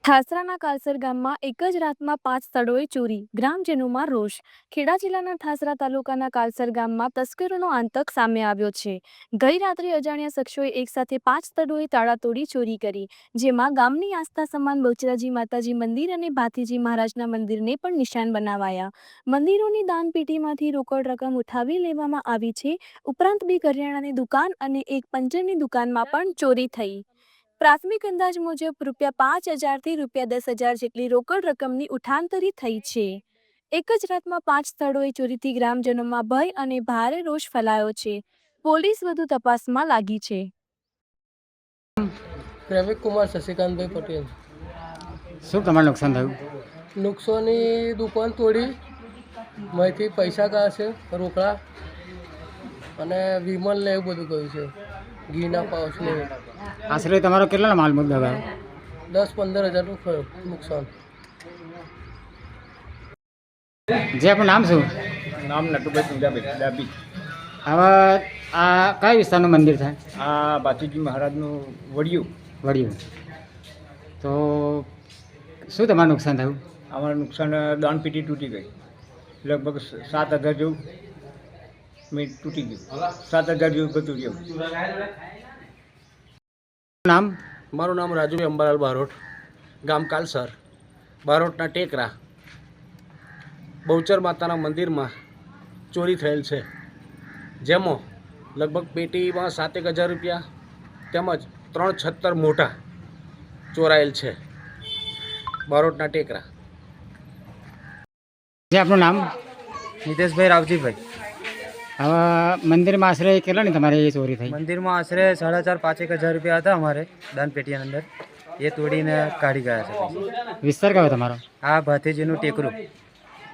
ઠાસરાના કાલસર ગામમાં એક જ રાતમાં 5 સ્થળોએ ચોરી, ગ્રામજનોમાં રોષ। ખેડા જિલ્લાના ઠાસરા તાલુકાના કાલસર ગામમાં તસ્કરોનો આતંક સામે આવ્યો છે। ગઈ રાત્રે અજાણ્યા શખ્સોએ એકસાથે 5 સ્થળોએ તાળાતોડી ચોરી કરી, જેમાં ગામની આસ્થા સમાન બહુચરાજી માતાજી મંદિર અને ભાથીજી મહારાજના મંદિરને પણ નિશાન બનાવાયા। મંદિરોની દાનપેટીમાંથી રોકડ રકમ ઉઠાવી લેવામાં આવી છે, ઉપરાંત 2 કરિયાણાની દુકાન અને એક પંચરની દુકાનમાં પણ ચોરી થઈ। પ્રાથમિક અંદાજ મુજબ ₹5,000 થી ₹10,000 જેટલી રોકડ રકમની ઉઠાંતરી થઈ છે। એક જ રાતમાં 5 સ્થળોએ ચોરીથી ગ્રામજનોમાં ભય અને ભારે રોષ ફેલાયો છે। પોલીસ વધુ તપાસમાં લાગી છે। પ્રેમિક કુમાર શશિકાંતભાઈ પટેલ। શું તમારે નુકસાન થયું? નુકસાની દુકાન તોડી, માંથી પૈસા ગયા છે, રોકડા અને વિમલ ને એવું બધું ગયું છે, ઘીના પાઉચ ને। આશરે તમારો કેટલાનો માલ મુદ્દા ગયો? 10-15 હજારનું થયું નુકસાન। જે આપણું નામ શું? નામ નટુભાઈ પૂજાભાઈ ડાબી। હવે આ કયા વિસ્તારનું મંદિર થાય? આ ભાથીજી મહારાજનું વડિયું વડિયું। તો શું તમારું નુકસાન થયું? અમારું નુકસાન દાનપેટી તૂટી ગઈ, લગભગ 7,000 જેવું મેં તૂટી ગયું, 7,000 જેવું બધું ગયું। નામ? મારું નામ રાજુભાઈ અંબાલાલ બારોટ, ગામ કાલસર। બારોટના ટેકરા બહુચર માતાના મંદિરમાં ચોરી થયેલ છે, જેમાં લગભગ પેટીમાં 7,000 રૂપિયા તેમજ 3 છત્તર મોટા ચોરાયેલ છે। બારોટના ટેકરા। જે આપણું નામ? નિતેશભાઈ રાવજીભાઈ। હવે મંદિરમાં આશરે કેટલાની તમારી ચોરી થઈ? મંદિરમાં આશરે 4,500-5,000 રૂપિયા હતા અમારે દાનપેટીની અંદર, એ તોડીને કાઢી ગયા છે। વિસ્તાર કયો તમારો? આ ભાથીજીનું ટેકરું।